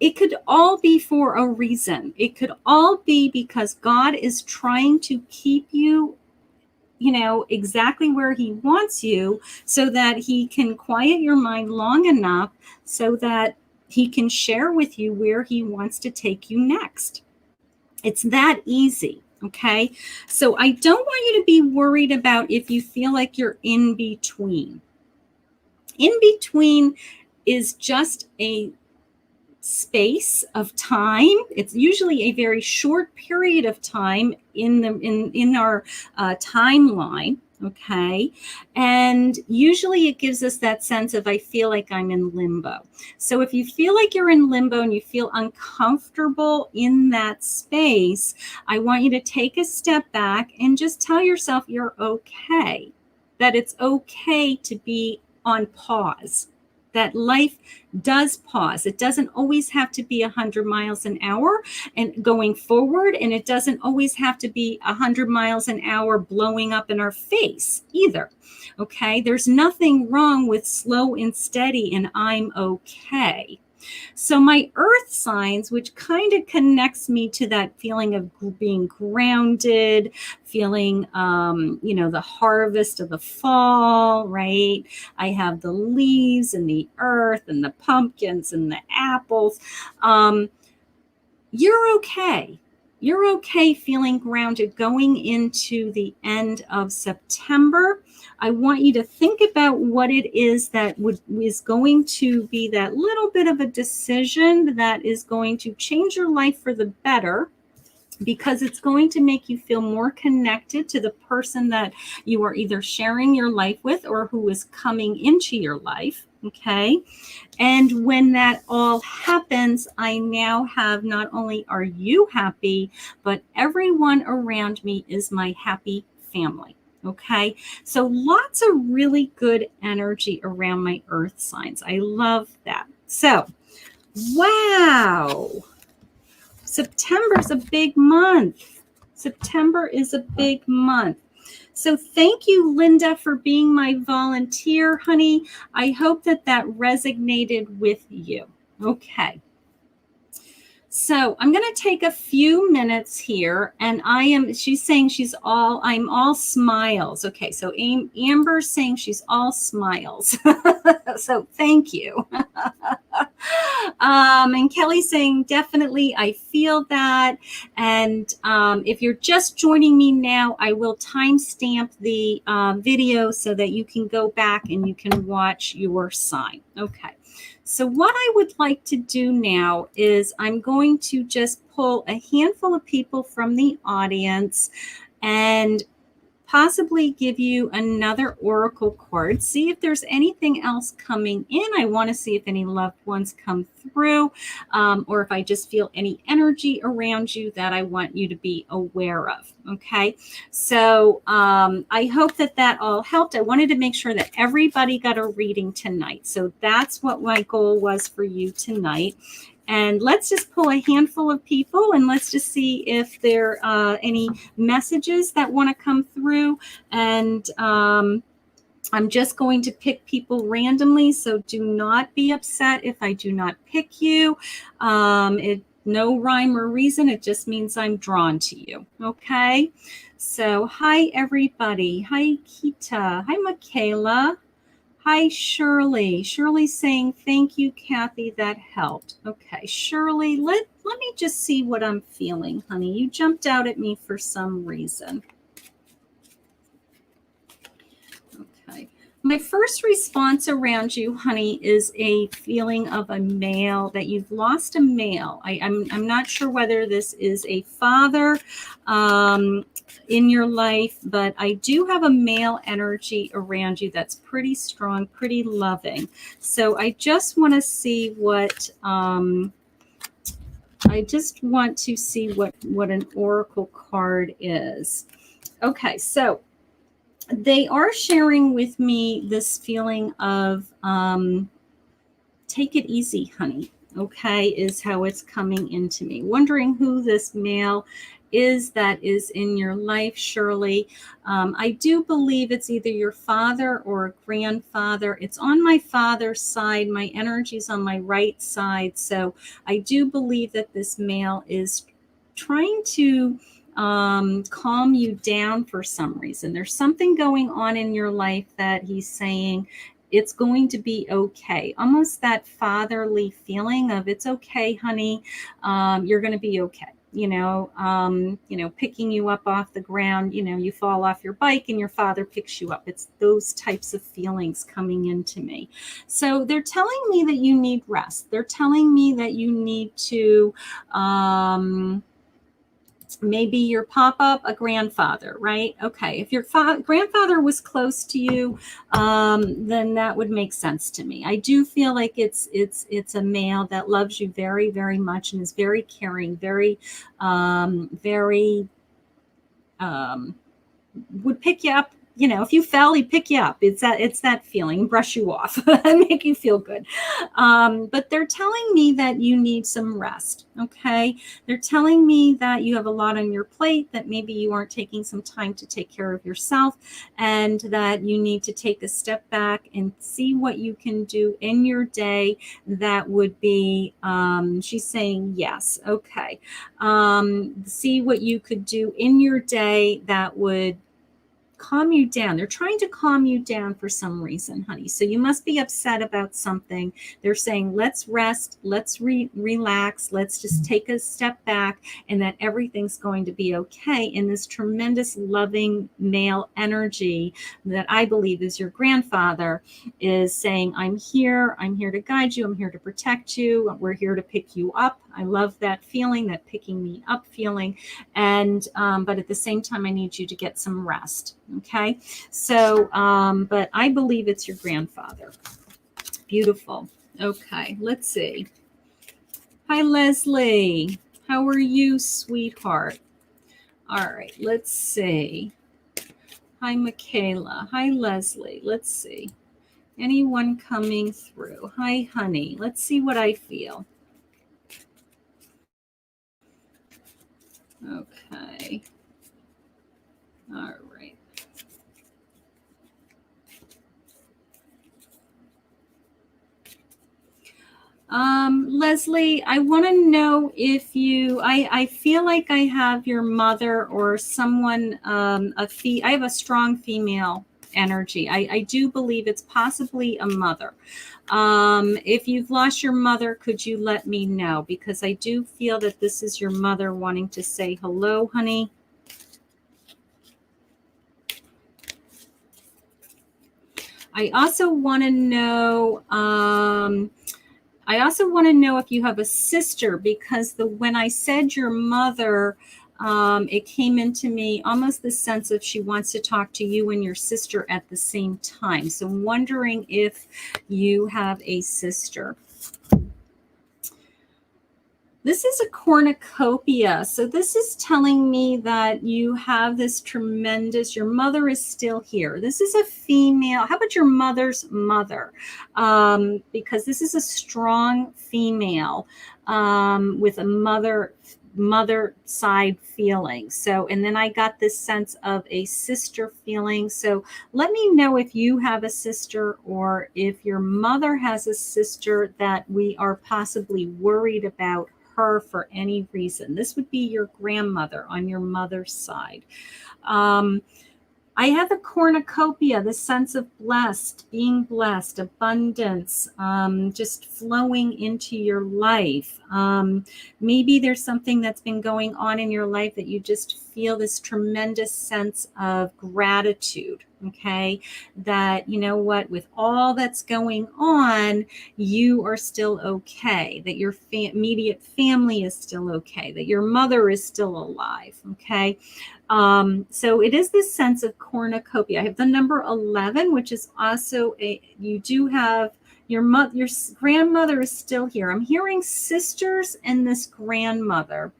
It could all be for a reason. It could all be because God is trying to keep you, exactly where he wants you so that he can quiet your mind long enough so that he can share with you where he wants to take you next. It's that easy. Okay. So I don't want you to be worried about if you feel like you're in between. In between is just a space of time. It's usually a very short period of time in our timeline. Okay. And usually it gives us that sense of, I feel like I'm in limbo. So if you feel like you're in limbo and you feel uncomfortable in that space, I want you to take a step back and just tell yourself you're okay, that it's okay to be on pause, that life does pause. It doesn't always have to be 100 miles an hour and going forward. And it doesn't always have to be 100 miles an hour blowing up in our face either. Okay. There's nothing wrong with slow and steady and I'm okay. So my earth signs, which kind of connects me to that feeling of being grounded, feeling, the harvest of the fall, right? I have the leaves and the earth and the pumpkins and the apples. You're okay. You're okay feeling grounded going into the end of September. I want you to think about what it is that is going to be that little bit of a decision that is going to change your life for the better, because it's going to make you feel more connected to the person that you are either sharing your life with or who is coming into your life. Okay. And when that all happens, I now have, not only are you happy, but everyone around me is my happy family. Okay. So lots of really good energy around my earth signs. I love that. So, wow. September's a big month. September is a big month. So thank you, Linda, for being my volunteer, honey. I hope that resonated with you. Okay. So I'm going to take a few minutes here, and she's saying I'm all smiles. Okay, so Amber's saying she's all smiles. So thank you. And Kelly's saying, definitely, I feel that. And if you're just joining me now, I will timestamp the video so that you can go back and you can watch your sign. Okay. So what I would like to do now is I'm going to just pull a handful of people from the audience and possibly give you another oracle card. See if there's anything else coming in. I want to see if any loved ones come through, or if I just feel any energy around you that I want you to be aware of. Okay. So I hope that all helped. I wanted to make sure that everybody got a reading tonight. So that's what my goal was for you tonight. And let's just pull a handful of people and let's just see if there are any messages that want to come through. And I'm just going to pick people randomly. So do not be upset if I do not pick you. No rhyme or reason. It just means I'm drawn to you. Okay. So hi, everybody. Hi, Kita. Hi, Michaela. Hi, Shirley. Shirley's saying, thank you, Kathy. That helped. Okay, Shirley, let me just see what I'm feeling, honey. You jumped out at me for some reason. Okay. My first response around you, honey, is a feeling of a male, that you've lost a male. I'm not sure whether this is a father in your life, but I do have a male energy around you that's pretty strong, pretty loving. So I just want to see what an oracle card is. Okay, so they are sharing with me this feeling of take it easy, honey. Okay, is how it's coming into me. Wondering who this male is that is in your life, Shirley. I do believe it's either your father or a grandfather. It's on my father's side. My energy's on my right side. So I do believe that this male is trying to calm you down for some reason. There's something going on in your life that he's saying it's going to be okay. Almost that fatherly feeling of it's okay, honey. You're going to be okay. Picking you up off the ground, you fall off your bike and your father picks you up. It's those types of feelings coming into me. So they're telling me that you need rest. They're telling me that you need to, maybe your pop-up, a grandfather, right? Okay. If your grandfather was close to you, then that would make sense to me. I do feel like it's a male that loves you very, very much and is very caring, very, would pick you up, if you fell, he'd pick you up. It's that feeling, brush you off and make you feel good. But they're telling me that you need some rest. Okay. They're telling me that you have a lot on your plate, that maybe you aren't taking some time to take care of yourself, and that you need to take a step back and see what you can do in your day that would be, she's saying yes. Okay. See what you could do in your day that would calm you down. They're trying to calm you down for some reason, honey. So you must be upset about something. They're saying, let's rest, let's relax, let's just take a step back, and that everything's going to be okay. In this tremendous loving male energy that I believe is your grandfather is saying, I'm here to guide you, I'm here to protect you, we're here to pick you up. I love that feeling, that picking me up feeling. And but at the same time, I need you to get some rest. Okay. So but I believe it's your grandfather. Beautiful. Okay, let's see. Hi, Leslie. How are you, sweetheart? All right, let's see. Hi, Michaela. Hi, Leslie. Let's see. Anyone coming through? Hi, honey. Let's see what I feel. Okay. All right. Leslie, I want to know if I feel like I have your mother or someone, I have a strong female energy. I do believe it's possibly a mother. If you've lost your mother, could you let me know? Because I do feel that this is your mother wanting to say hello, honey. I also want to know, if you have a sister, because when I said your mother, it came into me almost the sense of she wants to talk to you and your sister at the same time. So I'm wondering if you have a sister. This is a cornucopia. So this is telling me that you have this tremendous, your mother is still here. This is a female. How about your mother's mother? Because this is a strong female with a mother side feeling. So, and then I got this sense of a sister feeling. So let me know if you have a sister or if your mother has a sister that we are possibly worried about her for any reason. This would be your grandmother on your mother's side. I have a cornucopia, the sense of being blessed, abundance, just flowing into your life. Maybe there's something that's been going on in your life that you just feel this tremendous sense of gratitude. Okay, that, you know what, with all that's going on, you are still okay, that your immediate family is still okay, that your mother is still alive. Okay. So it is this sense of cornucopia. I have the number 11, which is also you do have your grandmother is still here. I'm hearing sisters and this grandmother.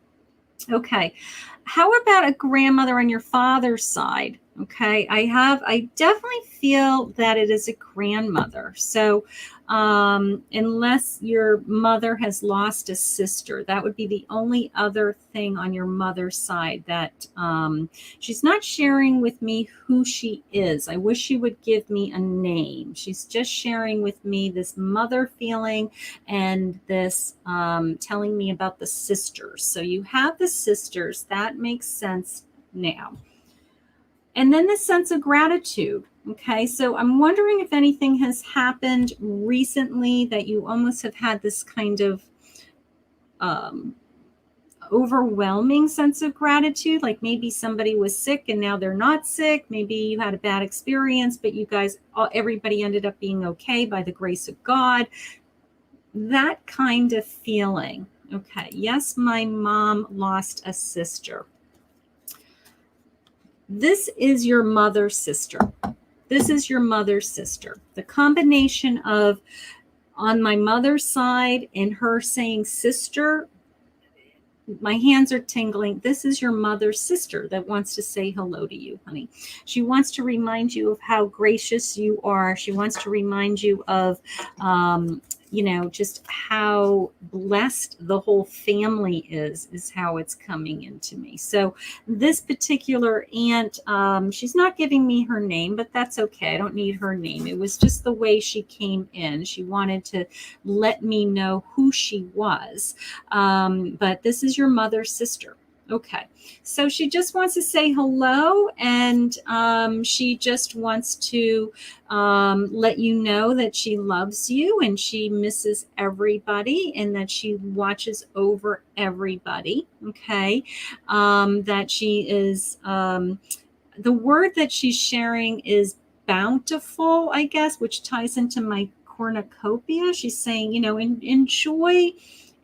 Okay. How about a grandmother on your father's side? Okay. I definitely feel that it is a grandmother. So, unless your mother has lost a sister, that would be the only other thing on your mother's side that, she's not sharing with me who she is. I wish she would give me a name. She's just sharing with me this mother feeling and this, telling me about the sisters. So you have the sisters. That makes sense now. And then the sense of gratitude. Okay, so I'm wondering if anything has happened recently that you almost have had this kind of overwhelming sense of gratitude. Like maybe somebody was sick and now they're not sick. Maybe you had a bad experience, but you guys, everybody ended up being okay by the grace of God. That kind of feeling. Okay, yes, my mom lost a sister. This is your mother's sister. This is your mother's sister. The combination of on my mother's side and her saying sister, my hands are tingling. This is your mother's sister that wants to say hello to you, honey. She wants to remind you of how gracious you are. She wants to remind you of, just how blessed the whole family is how it's coming into me. So this particular aunt, she's not giving me her name, but that's okay. I don't need her name. It was just the way she came in. She wanted to let me know who she was. But this is your mother's sister. Okay, so she just wants to say hello, and she just wants to let you know that she loves you and she misses everybody and that she watches over everybody. Okay, that she is, the word that she's sharing is bountiful, I guess, which ties into my cornucopia. She's saying,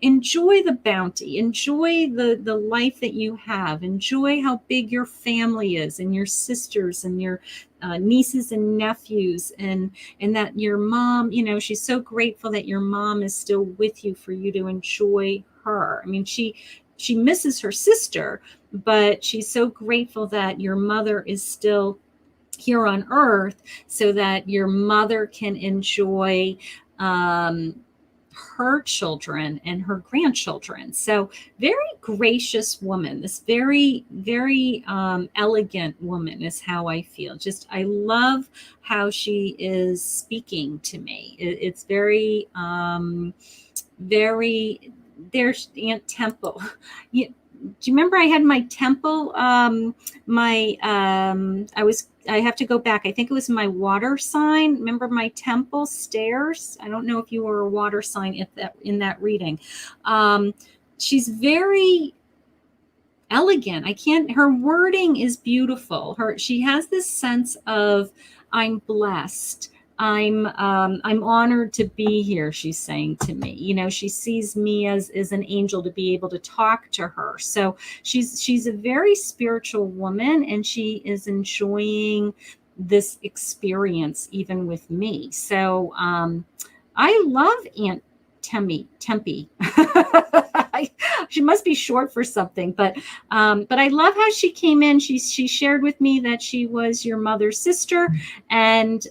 enjoy the bounty, enjoy the life that you have, enjoy how big your family is and your sisters and your nieces and nephews, and that your mom, she's so grateful that your mom is still with you for you to enjoy her. I mean, she misses her sister, but she's so grateful that your mother is still here on earth so that your mother can enjoy her children and her grandchildren. So very gracious woman, this very, very elegant woman is how I feel. Just, I love how she is speaking to me. It's very, very, there's Aunt Temple. Do you remember I had my temple, I have to go back. I think it was my water sign. Remember my temple stairs? I don't know if you were a water sign in that reading. She's very elegant. Her wording is beautiful. She has this sense of, I'm blessed. I'm honored to be here, she's saying to me. She sees me as an angel to be able to talk to her. So she's a very spiritual woman, and she is enjoying this experience even with me. So I love Aunt Tempe. She must be short for something, but I love how she came in. She shared with me that she was your mother's sister, and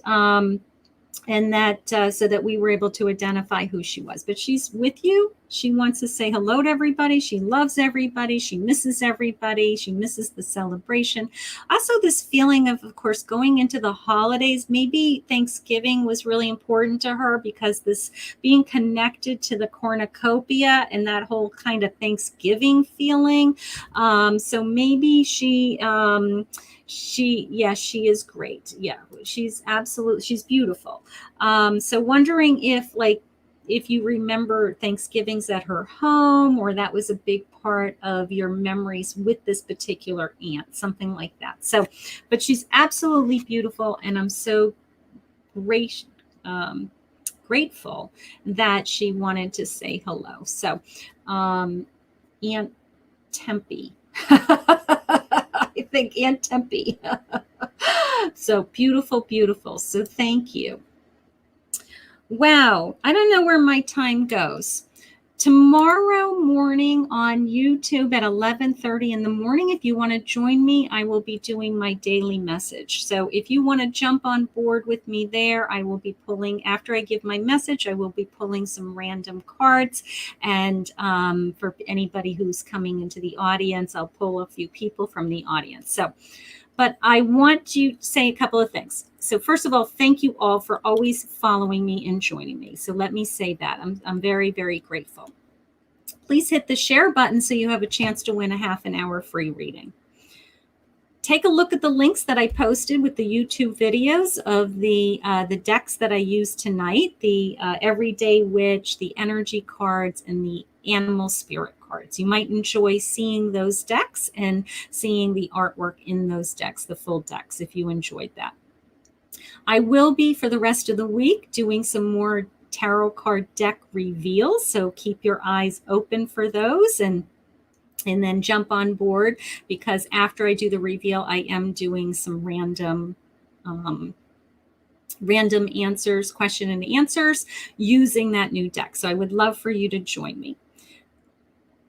that so that we were able to identify who she was. But she's with you. She wants to say hello to everybody. She loves everybody. She misses everybody. She misses the celebration. Also, this feeling of course, going into the holidays. Maybe Thanksgiving was really important to her because this being connected to the cornucopia and that whole kind of Thanksgiving feeling. So maybe she is great. Yeah, she's beautiful. So wondering if you remember Thanksgivings at her home, or that was a big part of your memories with this particular aunt, something like that. So, but she's absolutely beautiful, and I'm so grateful that she wanted to say hello. So, Aunt Tempe. I think Aunt Tempe. So beautiful, beautiful. So thank you. Wow. I don't know where my time goes. Tomorrow morning on YouTube at 11:30 in the morning, if you want to join me, I will be doing my daily message. So if you want to jump on board with me there, I will be pulling, after I give my message, I will be pulling some random cards. And for anybody who's coming into the audience, I'll pull a few people from the audience. So, but I want to say a couple of things. So first of all, thank you all for always following me and joining me. So let me say that. I'm very, very grateful. Please hit the share button so you have a chance to win a half an hour free reading. Take a look at the links that I posted with the YouTube videos of the decks that I used tonight, the Everyday Witch, the Energy cards, and the Animal Spirit cards. You might enjoy seeing those decks and seeing the artwork in those decks, the full decks, if you enjoyed that. I will be, for the rest of the week, doing some more tarot card deck reveals, so keep your eyes open for those, and then jump on board, because after I do the reveal, I am doing some random answers, question and answers, using that new deck. So I would love for you to join me.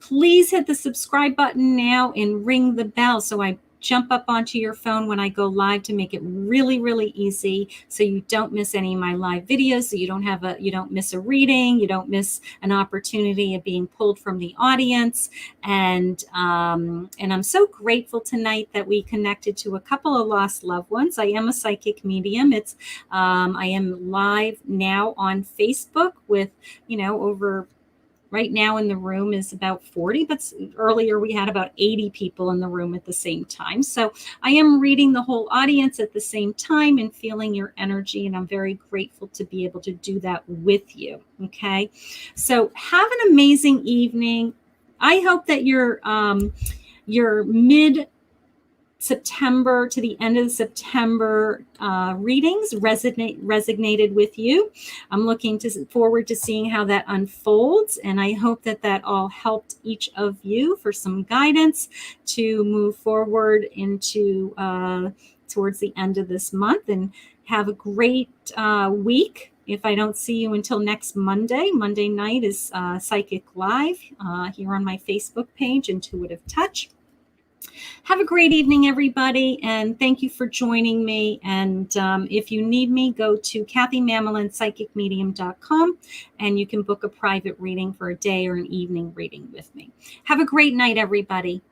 Please hit the subscribe button now and ring the bell so I jump up onto your phone when I go live to make it really, really easy so you don't miss any of my live videos, so you don't miss a reading, you don't miss an opportunity of being pulled from the audience. And I'm so grateful tonight that we connected to a couple of lost loved ones. I am a psychic medium. I am live now on Facebook with, over right now in the room is about 40, but earlier we had about 80 people in the room at the same time. So I am reading the whole audience at the same time and feeling your energy. And I'm very grateful to be able to do that with you. Okay. So have an amazing evening. I hope that your mid-September to the end of September readings resonated with you. I'm looking forward to seeing how that unfolds, and I hope that all helped each of you for some guidance to move forward into towards the end of this month. And have a great week. If I don't see you until next Monday night is Psychic Live here on my Facebook page, Intuitive Touch. Have a great evening, everybody, and thank you for joining me. And if you need me, go to kathymamolenspsychicmedium.com, and you can book a private reading for a day or an evening reading with me. Have a great night, everybody.